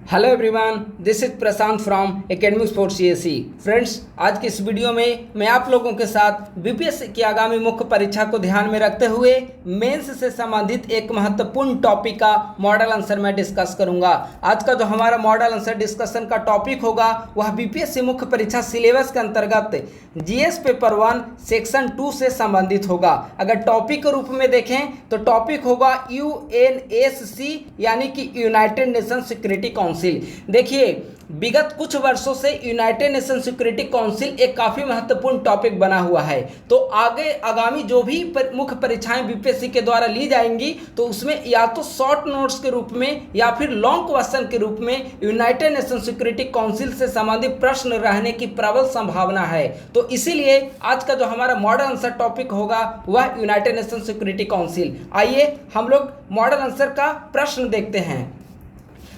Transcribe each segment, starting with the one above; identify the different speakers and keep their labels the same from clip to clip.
Speaker 1: Hello everyone, this is Prashant from academics for CSE. Friends, आज की इस video में मैं आप लोगों के साथ बीपीएससी की आगामी मुख्य परीक्षा को ध्यान में रखते हुए मेंस से संबंधित एक महत्वपूर्ण टॉपिक का मॉडल आंसर मैं डिस्कस करूंगा। आज का जो हमारा मॉडल आंसर डिस्कशन का टॉपिक होगा वह बीपीएससी मुख्य परीक्षा सिलेबस के अंतर्गत जीएस पेपर 1 सेक्शन 2 से संबंधित होगा। अगर टॉपिक के रूप में देखें तो टॉपिक होगा यूएनएससी यानी कि यूनाइटेड नेशन सिक्योरिटी काउंसिल। देखिए, विगत कुछ वर्षों से यूनाइटेड नेशन सिक्योरिटी काउंसिल एक काफी महत्वपूर्ण टॉपिक बना हुआ है। तो आगे आगामी जो भी मुख्य परीक्षाएं बीपीएससी के द्वारा ली जाएंगी तो उसमें या तो शॉर्ट नोट्स के रूप में या फिर लॉन्ग क्वेश्चन के रूप में यूनाइटेड नेशन सिक्योरिटी काउंसिल से संबंधित प्रश्न रहने की प्रबल संभावना है। तो इसीलिए आज का जो हमारा मॉडल आंसर टॉपिक होगा वह यूनाइटेड नेशन सिक्योरिटी काउंसिल। आइए हम लोग मॉडल आंसर का प्रश्न देखते हैं।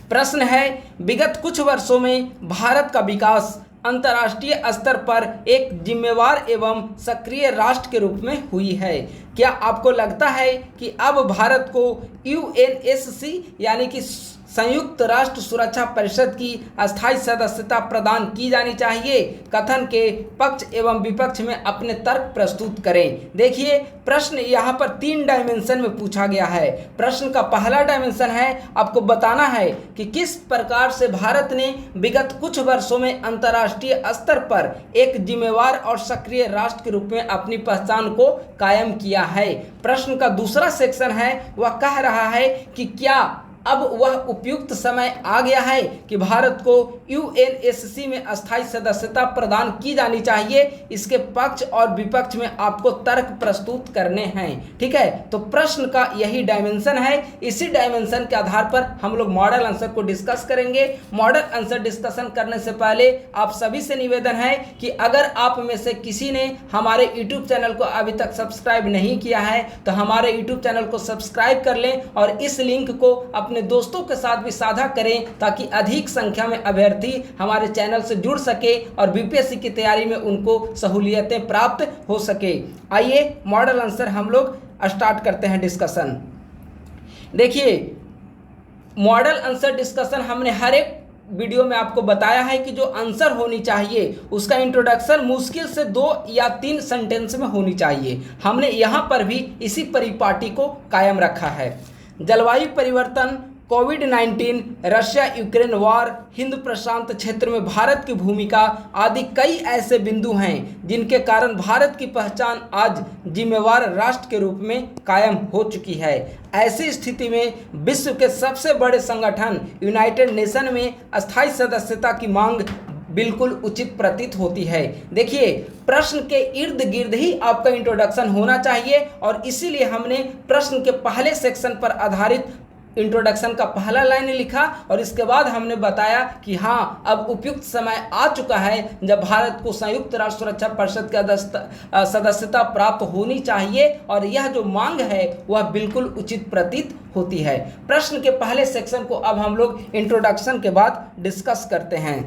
Speaker 1: प्रश्न है, विगत कुछ वर्षों में भारत का विकास अंतर्राष्ट्रीय स्तर पर एक जिम्मेवार एवं सक्रिय राष्ट्र के रूप में हुई है। क्या आपको लगता है कि अब भारत को यूएनएससी यानी कि संयुक्त राष्ट्र सुरक्षा परिषद की अस्थायी सदस्यता प्रदान की जानी चाहिए? कथन के पक्ष एवं विपक्ष में अपने तर्क प्रस्तुत करें। देखिए, प्रश्न यहाँ पर 3 डायमेंशन में पूछा गया है। प्रश्न का पहला डायमेंशन है, आपको बताना है कि किस प्रकार से भारत ने विगत कुछ वर्षों में अंतर्राष्ट्रीय स्तर पर एक जिम्मेवार और सक्रिय राष्ट्र के रूप में अपनी पहचान को कायम किया है। प्रश्न का दूसरा सेक्शन है, वह कह रहा है कि क्या अब वह उपयुक्त समय आ गया है कि भारत को यूएनएससी में अस्थायी सदस्यता प्रदान की जानी चाहिए? इसके पक्ष और विपक्ष में आपको तर्क प्रस्तुत करने हैं। ठीक है, तो प्रश्न का यही डायमेंशन है। इसी डायमेंशन के आधार पर हम लोग मॉडल आंसर को डिस्कस करेंगे। मॉडल आंसर डिस्कशन करने से पहले आप सभी से निवेदन है कि अगर आप में से किसी ने हमारे यूट्यूब चैनल को अभी तक सब्सक्राइब नहीं किया है तो हमारे यूट्यूब चैनल को सब्सक्राइब कर लें और इस लिंक को अपने दोस्तों के साथ भी साझा करें ताकि अधिक संख्या में अभ्यर्थी हमारे चैनल से जुड़ सके और बीपीएससी की तैयारी में उनको सहूलियतें प्राप्त हो सके। आइए मॉडल आंसर हम लोग स्टार्ट करते हैं डिस्कशन। देखिए, मॉडल आंसर डिस्कशन हमने हर एक वीडियो में आपको बताया है कि जो आंसर होनी चाहिए उसका इंट्रोडक्शन मुश्किल से 2 या 3 सेंटेंस में होनी चाहिए। हमने यहाँ पर भी इसी परिपाटी को कायम रखा है। जलवायु परिवर्तन, कोविड-19, रशिया यूक्रेन वॉर, हिंद प्रशांत क्षेत्र में भारत की भूमिका आदि कई ऐसे बिंदु हैं जिनके कारण भारत की पहचान आज जिम्मेवार राष्ट्र के रूप में कायम हो चुकी है। ऐसी स्थिति में विश्व के सबसे बड़े संगठन यूनाइटेड नेशन में अस्थायी सदस्यता की मांग बिल्कुल उचित प्रतीत होती है। देखिए, प्रश्न के इर्द गिर्द ही आपका इंट्रोडक्शन होना चाहिए और इसीलिए हमने प्रश्न के पहले सेक्शन पर आधारित इंट्रोडक्शन का पहला लाइन लिखा और इसके बाद हमने बताया कि हाँ, अब उपयुक्त समय आ चुका है जब भारत को संयुक्त राष्ट्र सुरक्षा परिषद का सदस्यता प्राप्त होनी चाहिए और यह जो मांग है वह बिल्कुल उचित प्रतीत होती है। प्रश्न के पहले सेक्शन को अब हम लोग इंट्रोडक्शन के बाद डिस्कस करते हैं।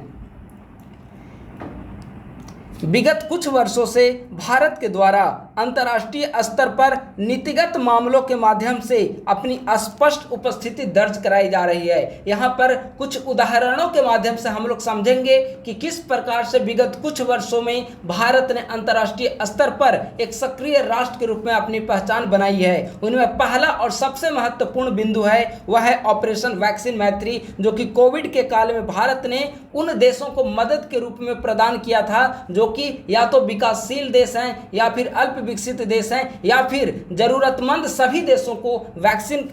Speaker 1: विगत कुछ वर्षों से भारत के द्वारा अंतर्राष्ट्रीय स्तर पर नीतिगत मामलों के माध्यम से अपनी स्पष्ट उपस्थिति दर्ज कराई जा रही है। यहाँ पर कुछ उदाहरणों के माध्यम से हम लोग समझेंगे कि किस प्रकार से विगत कुछ वर्षों में भारत ने अंतर्राष्ट्रीय स्तर पर एक सक्रिय राष्ट्र के रूप में अपनी पहचान बनाई है। उनमें पहला और सबसे महत्वपूर्ण बिंदु है वह है ऑपरेशन वैक्सीन मैत्री, जो कि कोविड के काल में भारत ने उन देशों को मदद के रूप में प्रदान किया था जो कि या तो विकासशील देश हैं या फिर अल्प विकसित देश हैं या फिर जरूरतमंद सभी देशों को वैक्सीन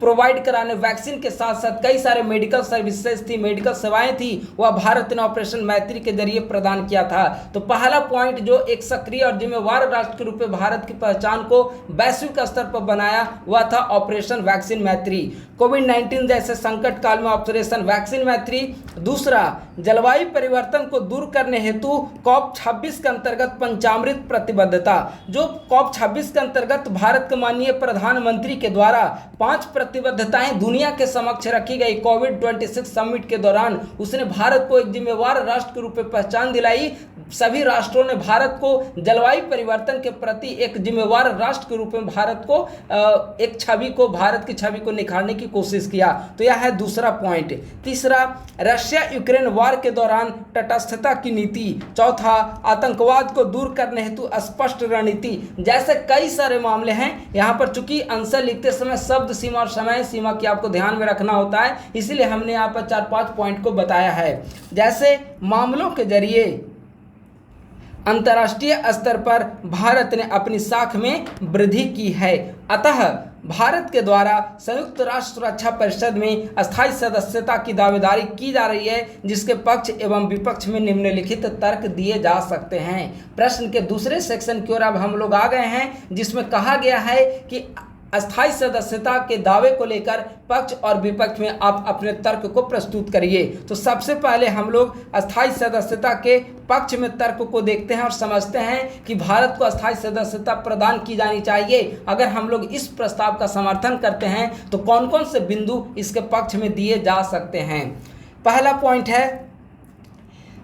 Speaker 1: प्रोवाइड कराने, वैक्सीन के साथ साथ कई सारे मेडिकल सर्विसेज थी, मेडिकल सेवाएं थी, वह भारत ने ऑपरेशन मैत्री के जरिए प्रदान किया था। तो पहला पॉइंट जो एक सक्रिय और जिम्मेवार राष्ट्र के रूप में भारत की पहचान को वैश्विक स्तर पर बनाया वह था ऑपरेशन वैक्सीन मैत्री। कोविड-19 जैसे संकट काल में ऑपरेशन वैक्सीन मैत्री। दूसरा, जलवायु परिवर्तन को दूर करने हेतु COP26 के अंतर्गत पंचामृत प्रतिबद्धता, जो COP26 के अंतर्गत भारत के माननीय प्रधानमंत्री के द्वारा 5% प्रतिबद्धताएं दुनिया के समक्ष रखी गई कोविड-26 समिट के दौरान उसने भारत को एक जिम्मेवार राष्ट्र के रूप में पहचान दिलाई। सभी राष्ट्रों ने भारत को जलवायु परिवर्तन के प्रति एक जिम्मेवार राष्ट्र के रूप में भारत को भारत की छवि को निखारने की कोशिश किया। तो यह है दूसरा पॉइंट। तीसरा, रशिया यूक्रेन वार के दौरान तटस्थता की नीति। चौथा, आतंकवाद को दूर करने हेतु स्पष्ट रणनीति। जैसे कई सारे मामले हैं। यहाँ पर चूंकि आंसर लिखते समय शब्द सीमा और समय सीमा की आपको ध्यान में रखना होता है, इसलिए हमने यहाँ पर 4-5 पॉइंट को बताया है। जैसे मामलों के जरिए अंतर्राष्ट्रीय स्तर पर भारत ने अपनी साख में वृद्धि की है। अतः भारत के द्वारा संयुक्त राष्ट्र सुरक्षा परिषद में अस्थायी सदस्यता की दावेदारी की जा रही है, जिसके पक्ष एवं विपक्ष में निम्नलिखित तर्क दिए जा सकते हैं। प्रश्न के दूसरे सेक्शन की ओर अब हम लोग आ गए हैं, जिसमें कहा गया है कि अस्थायी सदस्यता के दावे को लेकर पक्ष और विपक्ष में आप अपने तर्क को प्रस्तुत करिए। तो सबसे पहले हम लोग अस्थायी सदस्यता के पक्ष में तर्क को देखते हैं और समझते हैं कि भारत को अस्थायी सदस्यता प्रदान की जानी चाहिए। अगर हम लोग इस प्रस्ताव का समर्थन करते हैं तो कौन कौन से बिंदु इसके पक्ष में दिए जा सकते हैं। पहला पॉइंट है,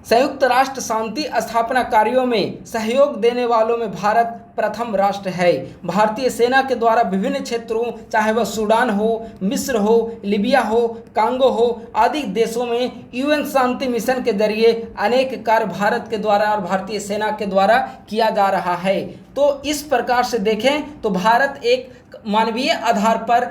Speaker 1: संयुक्त राष्ट्र शांति स्थापना कार्यों में सहयोग देने वालों में भारत प्रथम राष्ट्र है। भारतीय सेना के द्वारा विभिन्न क्षेत्रों, चाहे वह सूडान हो, मिस्र हो, लिबिया हो, कांगो हो आदि देशों में यूएन शांति मिशन के जरिए अनेक कार्य भारत के द्वारा और भारतीय सेना के द्वारा किया जा रहा है। तो इस प्रकार से देखें तो भारत एक मानवीय आधार पर,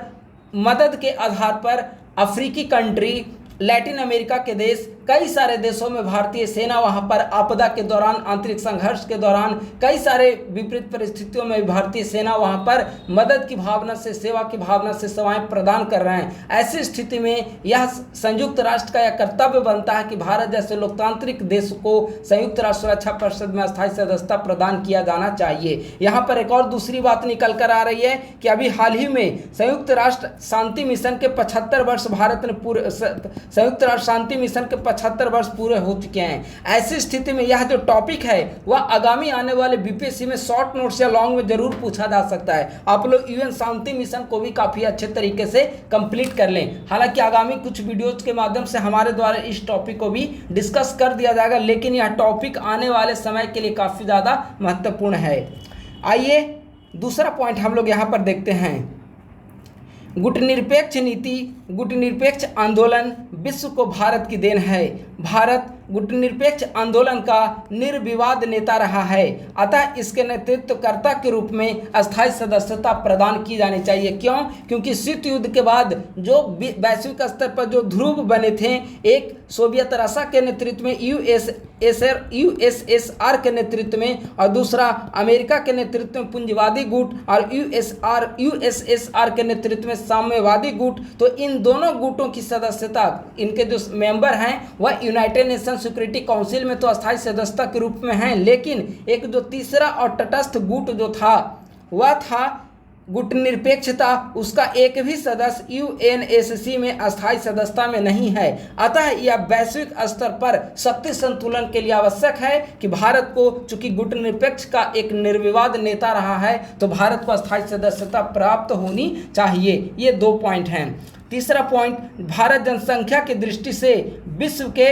Speaker 1: मदद के आधार पर अफ्रीकी कंट्री, लैटिन अमेरिका के देश, कई सारे देशों में भारतीय सेना वहां पर आपदा के दौरान, आंतरिक संघर्ष के दौरान, कई सारे विपरीत परिस्थितियों में भारतीय सेना वहां पर मदद की भावना से, सेवा की भावना से सेवाएं प्रदान कर रहे हैं। ऐसी स्थिति में यह संयुक्त राष्ट्र का यह कर्तव्य बनता है कि भारत जैसे लोकतांत्रिक देश को संयुक्त राष्ट्र सुरक्षा परिषद में अस्थायी सदस्यता प्रदान किया जाना चाहिए। यहाँ पर एक और दूसरी बात निकल कर आ रही है कि अभी हाल ही में संयुक्त राष्ट्र शांति मिशन के 75 वर्ष भारत ने पूरे, संयुक्त राष्ट्र शांति मिशन के 75 वर्ष पूरे हो चुके हैं। ऐसी स्थिति में यह जो टॉपिक है वह आगामी आने वाले बीपीएससी में शॉर्ट नोट्स या लॉन्ग में जरूर पूछा जा सकता है। आप लोग यूएन शांति मिशन को भी काफी अच्छे तरीके से कंप्लीट कर लें। हालांकि आगामी कुछ वीडियोज के माध्यम से हमारे द्वारा इस टॉपिक को भी डिस्कस कर दिया जाएगा, लेकिन यह टॉपिक आने वाले समय के लिए काफी ज्यादा महत्वपूर्ण है। आइए दूसरा पॉइंट हम लोग यहाँ पर देखते हैं। गुटनिरपेक्ष नीति, गुटनिरपेक्ष आंदोलन विश्व को भारत की देन है। भारत गुटनिरपेक्ष आंदोलन का निर्विवाद नेता रहा है, अतः इसके नेतृत्वकर्ता के रूप में अस्थायी सदस्यता प्रदान की जानी चाहिए। क्यों? क्योंकि शीत युद्ध के बाद जो वैश्विक स्तर पर जो ध्रुव बने थे, एक सोवियत रशिया के नेतृत्व में, यूएसएसआर के नेतृत्व में, और दूसरा अमेरिका के नेतृत्व में पूंजीवादी गुट, और यूएसएसआर के नेतृत्व में साम्यवादी गुट। तो इन दोनों गुटों की सदस्यता, इनके जो मेंबर हैं वह यूनाइटेड नेशन सिक्योरिटी काउंसिल में तो अस्थायी सदस्यता के रूप में हैं, लेकिन एक जो तीसरा और तटस्थ गुट जो था वह था गुटनिरपेक्षता, उसका एक भी सदस्य यूएनएससी में अस्थायी सदस्यता में नहीं है। अतः यह वैश्विक स्तर पर शक्ति संतुलन के लिए आवश्यक है कि भारत को, चूंकि गुटनिरपेक्ष का एक निर्विवाद नेता रहा है, तो भारत को अस्थायी सदस्यता प्राप्त होनी चाहिए। ये 2 पॉइंट हैं। तीसरा पॉइंट, भारत जनसंख्या की दृष्टि से विश्व के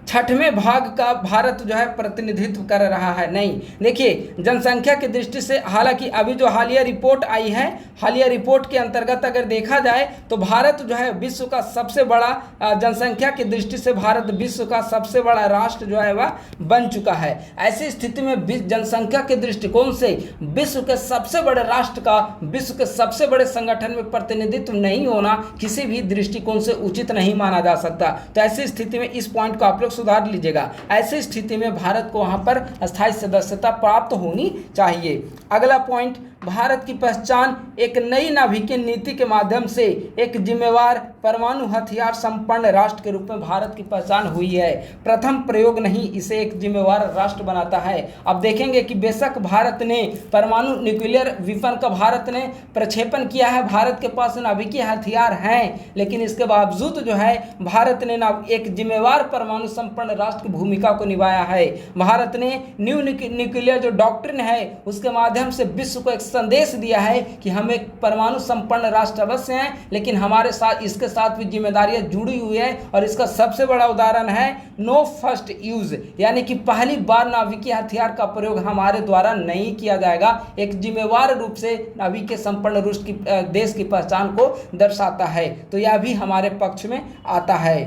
Speaker 1: 6वें भाग का भारत जो है प्रतिनिधित्व कर रहा है। नहीं, देखिए जनसंख्या की दृष्टि से, हालांकि अभी जो हालिया रिपोर्ट आई है, हालिया रिपोर्ट के अंतर्गत अगर देखा जाए तो भारत जो है विश्व का सबसे बड़ा, जनसंख्या की दृष्टि से भारत विश्व का सबसे बड़ा राष्ट्र जो है वह बन चुका है। ऐसी स्थिति में जनसंख्या के दृष्टिकोण से विश्व के सबसे बड़े राष्ट्र का विश्व के सबसे बड़े संगठन में प्रतिनिधित्व नहीं होना किसी भी दृष्टिकोण से उचित नहीं माना जा सकता। तो ऐसी स्थिति में इस पॉइंट को आप लोग सुधार लीजिएगा। ऐसी स्थिति में भारत को वहां पर अस्थायी सदस्यता प्राप्त होनी चाहिए। अगला पॉइंट, भारत की पहचान एक नई नाभिकीय नीति के माध्यम से एक जिम्मेवार परमाणु हथियार संपन्न राष्ट्र के रूप में भारत की पहचान हुई है। प्रथम प्रयोग नहीं इसे एक जिम्मेवार राष्ट्र बनाता है। अब देखेंगे कि बेशक भारत ने परमाणु न्यूक्लियर विपन का भारत ने प्रक्षेपण किया है, भारत के पास नाभिकीय हथियार हैं, लेकिन इसके बावजूद जो है भारत ने एक जिम्मेवार परमाणु संपन्न राष्ट्र की भूमिका को निभाया है। भारत ने न्यू न्यूक्लियर जो डॉक्ट्रिन है उसके माध्यम से विश्व को एक संदेश दिया है कि हम एक परमाणु संपन्न राष्ट्र अवश्य हैं, लेकिन हमारे साथ इसके साथ भी जिम्मेदारियां जुड़ी हुई है। और इसका सबसे बड़ा उदाहरण है नो फर्स्ट यूज, यानी कि पहली बार नाभिकीय हथियार का प्रयोग हमारे द्वारा नहीं किया जाएगा। एक जिम्मेवार रूप से नाभिकीय संपन्न रूस की देश की पहचान को दर्शाता है। तो यह भी हमारे पक्ष में आता है।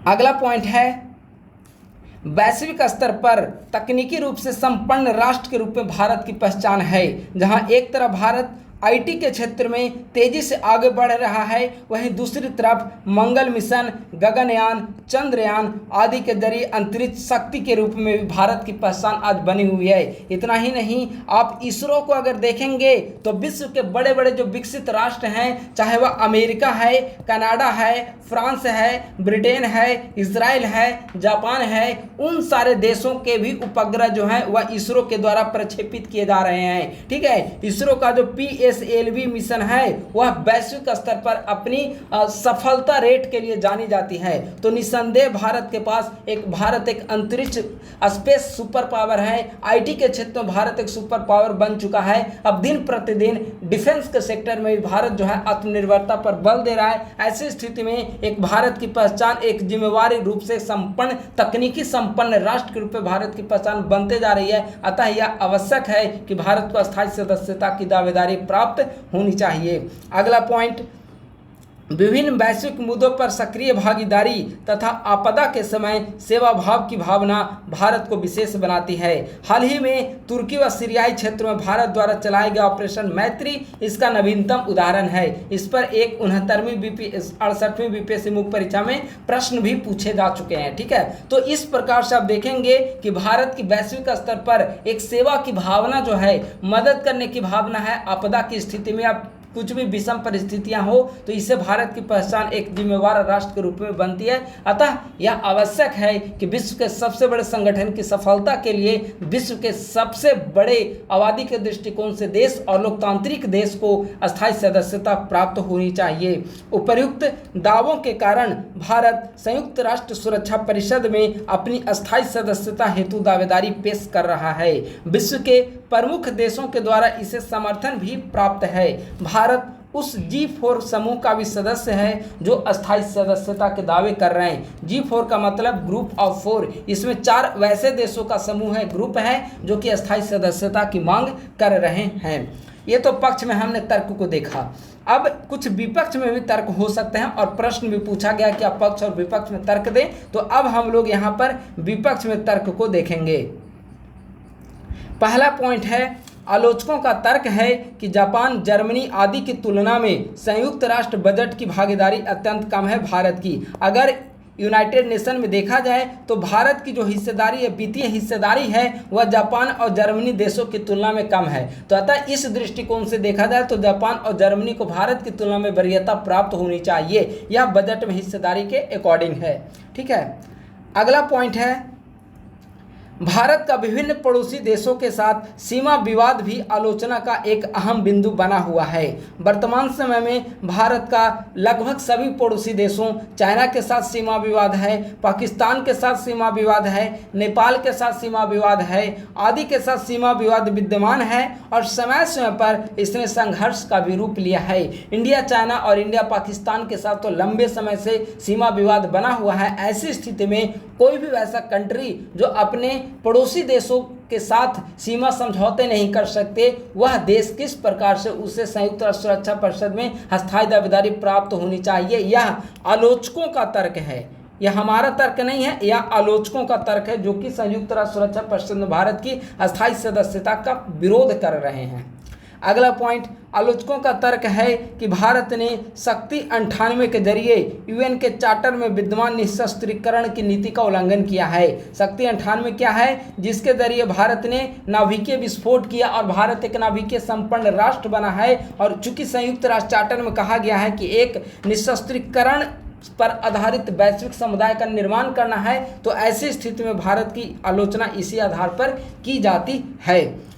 Speaker 1: अगला पॉइंट है वैश्विक स्तर पर तकनीकी रूप से संपन्न राष्ट्र के रूप में भारत की पहचान है। जहां एक तरफ भारत आईटी के क्षेत्र में तेजी से आगे बढ़ रहा है, वहीं दूसरी तरफ मंगल मिशन, गगनयान, चंद्रयान आदि के जरिए अंतरिक्ष शक्ति के रूप में भी भारत की पहचान आज बनी हुई है। इतना ही नहीं, आप इसरो को अगर देखेंगे तो विश्व के बड़े बड़े जो विकसित राष्ट्र हैं, चाहे वह अमेरिका है, कनाडा है, फ्रांस है, ब्रिटेन है, इजराइल है, जापान है, उन सारे देशों के भी उपग्रह जो हैं वह इसरो के द्वारा प्रक्षेपित किए जा रहे हैं। ठीक है, इसरो का जो PSLV मिशन है वह वैश्विक स्तर पर अपनी सफलता रेट के लिए जानी जाती है। तो निसंदेह भारत के पास भारत एक अंतरिक्ष स्पेस सुपर पावर है। आईटी के क्षेत्र में भारत एक सुपर पावर बन चुका है। अब दिन प्रतिदिन डिफेंस के सेक्टर में भी भारत जो है आत्मनिर्भरता पर बल दे रहा है। ऐसी स्थिति में एक भारत की पहचान एक जिम्मेवारी रूप से संपन्न तकनीकी संपन्न राष्ट्र के रूप में भारत की पहचान बनते जा रही है। अतः यह आवश्यक है कि भारत को अस्थायी सदस्यता की दावेदारी प्राप्त होनी चाहिए। अगला पॉइंट, विभिन्न वैश्विक मुद्दों पर सक्रिय भागीदारी तथा आपदा के समय सेवा भाव की भावना भारत को विशेष बनाती है। हाल ही में तुर्की व सीरियाई क्षेत्रों में भारत द्वारा चलाए गए ऑपरेशन मैत्री इसका नवीनतम उदाहरण है। इस पर एक 68वीं बीपीएससी मुख्य परीक्षा में प्रश्न भी पूछे जा चुके हैं। ठीक है, तो इस प्रकार से आप देखेंगे कि भारत की वैश्विक स्तर पर एक सेवा की भावना जो है, मदद करने की भावना है। आपदा की स्थिति में आप कुछ भी विषम परिस्थितियां हो तो इससे भारत की पहचान एक जिम्मेवार राष्ट्र के रूप में बनती है। अतः यह आवश्यक है कि विश्व के सबसे बड़े संगठन की सफलता के लिए विश्व के सबसे बड़े आबादी के दृष्टिकोण से देश और लोकतांत्रिक देश को अस्थायी सदस्यता प्राप्त होनी चाहिए। उपर्युक्त दावों के कारण भारत संयुक्त राष्ट्र सुरक्षा परिषद में अपनी अस्थायी सदस्यता हेतु दावेदारी पेश कर रहा है। विश्व के प्रमुख देशों के द्वारा इसे समर्थन भी प्राप्त है। भारत उस G4 समूह का भी सदस्य है जो अस्थायी सदस्यता के दावे कर रहे हैं। G4 का मतलब ग्रुप ऑफ 4, इसमें 4 वैसे देशों का समूह है, ग्रुप है, जो कि अस्थायी सदस्यता की मांग कर रहे हैं। ये तो पक्ष में हमने तर्क को देखा। अब कुछ विपक्ष में भी तर्क हो सकते हैं और प्रश्न भी पूछा गया कि आप पक्ष और विपक्ष में तर्क दें। तो अब हम लोग यहाँ पर विपक्ष में तर्क को देखेंगे। पहला पॉइंट है, आलोचकों का तर्क है कि जापान, जर्मनी आदि की तुलना में संयुक्त राष्ट्र बजट की भागीदारी अत्यंत कम है भारत की। अगर यूनाइटेड नेशन में देखा जाए तो भारत की जो हिस्सेदारी है, वित्तीय हिस्सेदारी है, वह जापान और जर्मनी देशों की तुलना में कम है। तो अतः इस दृष्टिकोण से देखा जाए तो जापान और जर्मनी को भारत की तुलना में वरीयता प्राप्त होनी चाहिए। यह बजट में हिस्सेदारी के अकॉर्डिंग है। ठीक है, अगला पॉइंट है, भारत का विभिन्न पड़ोसी देशों के साथ सीमा विवाद भी आलोचना का एक अहम बिंदु बना हुआ है। वर्तमान समय में भारत का लगभग सभी पड़ोसी देशों, चाइना के साथ सीमा विवाद है, पाकिस्तान के साथ सीमा विवाद है, नेपाल के साथ सीमा विवाद है, आदि के साथ सीमा विवाद विद्यमान है और समय समय पर इसने संघर्ष का भी रूप लिया है। इंडिया चाइना और इंडिया पाकिस्तान के साथ तो लंबे समय से सीमा विवाद बना हुआ है। ऐसी स्थिति में कोई भी वैसा कंट्री जो अपने पड़ोसी देशों के साथ सीमा समझौते नहीं कर सकते, वह देश किस प्रकार से उसे संयुक्त राष्ट्र सुरक्षा परिषद में अस्थायी दावेदारी प्राप्त होनी चाहिए। यह आलोचकों का तर्क है, यह हमारा तर्क नहीं है, यह आलोचकों का तर्क है जो कि संयुक्त राष्ट्र सुरक्षा परिषद में भारत की अस्थायी सदस्यता का विरोध कर रहे हैं। अगला पॉइंट, आलोचकों का तर्क है कि भारत ने शक्ति 98 के जरिए यूएन के चार्टर में विद्यमान निशस्त्रीकरण की नीति का उल्लंघन किया है। शक्ति 98 क्या है? जिसके जरिए भारत ने नाभिकीय विस्फोट किया और भारत एक नाभिकीय संपन्न राष्ट्र बना है। और चूंकि संयुक्त राष्ट्र चार्टर में कहा गया है कि एक निशस्त्रीकरण पर आधारित वैश्विक समुदाय का निर्माण करना है, तो ऐसी स्थिति में भारत की आलोचना इसी आधार पर की जाती है।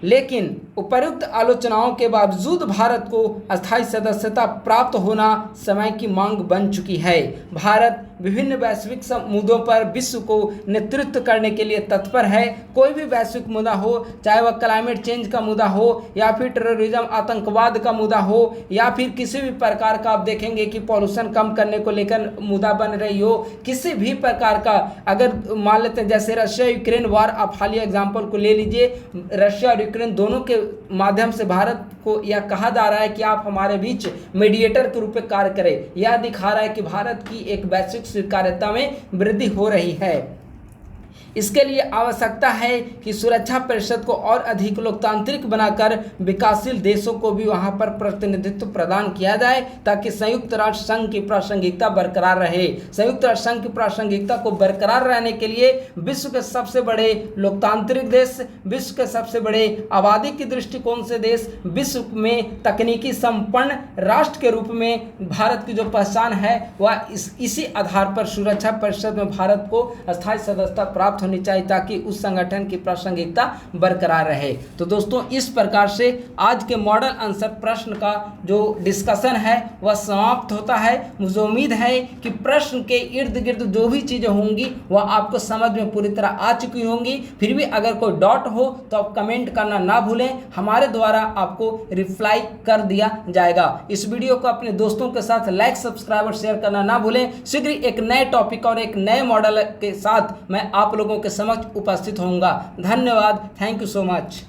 Speaker 1: लेकिन उपर्युक्त आलोचनाओं के बावजूद भारत को अस्थायी सदस्यता प्राप्त होना समय की मांग बन चुकी है। भारत विभिन्न वैश्विक मुद्दों पर विश्व को नेतृत्व करने के लिए तत्पर है। कोई भी वैश्विक मुद्दा हो, चाहे वह क्लाइमेट चेंज का मुद्दा हो या फिर टेररिज्म आतंकवाद का मुद्दा हो या फिर किसी भी प्रकार का आप देखेंगे कि पॉल्यूशन कम करने को लेकर मुद्दा बन रही हो, किसी भी प्रकार का अगर मान लेते हैं जैसे रशिया यूक्रेन वार, आप हालिया एग्जाम्पल को ले लीजिए, रशिया और यूक्रेन दोनों के माध्यम से भारत को यह कहा जा रहा है कि आप हमारे बीच मीडिएटर के रूप में कार्य करें। यह दिखा रहा है कि भारत की एक वैश्विक स्वीकार्यता में वृद्धि हो रही है। इसके लिए आवश्यकता है कि सुरक्षा परिषद को और अधिक लोकतांत्रिक बनाकर विकासशील देशों को भी वहां पर प्रतिनिधित्व प्रदान किया जाए, ताकि संयुक्त राष्ट्र संघ की प्रासंगिकता बरकरार रहे। संयुक्त राष्ट्र संघ की प्रासंगिकता को बरकरार रहने के लिए विश्व के सबसे बड़े लोकतांत्रिक देश, विश्व के सबसे बड़े आबादी की दृष्टिकोण से देश, विश्व में तकनीकी संपन्न राष्ट्र के रूप में भारत की जो पहचान है वह इसी आधार पर सुरक्षा परिषद में भारत को अस्थायी सदस्यता प्राप्त होनी चाहिए, ताकि उस संगठन की प्रासंगिकता बरकरार रहे। तो दोस्तों, इस प्रकार से आज के मॉडल आंसर प्रश्न का जो डिस्कशन है वह समाप्त होता है। मुझे उम्मीद है कि प्रश्न के इर्द गिर्द जो भी चीजें होंगी वह आपको समझ में पूरी तरह आ चुकी होंगी। फिर भी अगर कोई डाउट हो तो आप कमेंट करना ना भूलें, हमारे द्वारा आपको रिप्लाई कर दिया जाएगा। इस वीडियो को अपने दोस्तों के साथ लाइक, सब्सक्राइब और शेयर करना ना भूलें। शीघ्र एक नए टॉपिक और एक नए मॉडल के साथ मैं आप लोगों के समक्ष उपस्थित होऊंगा। धन्यवाद। Thank you so much.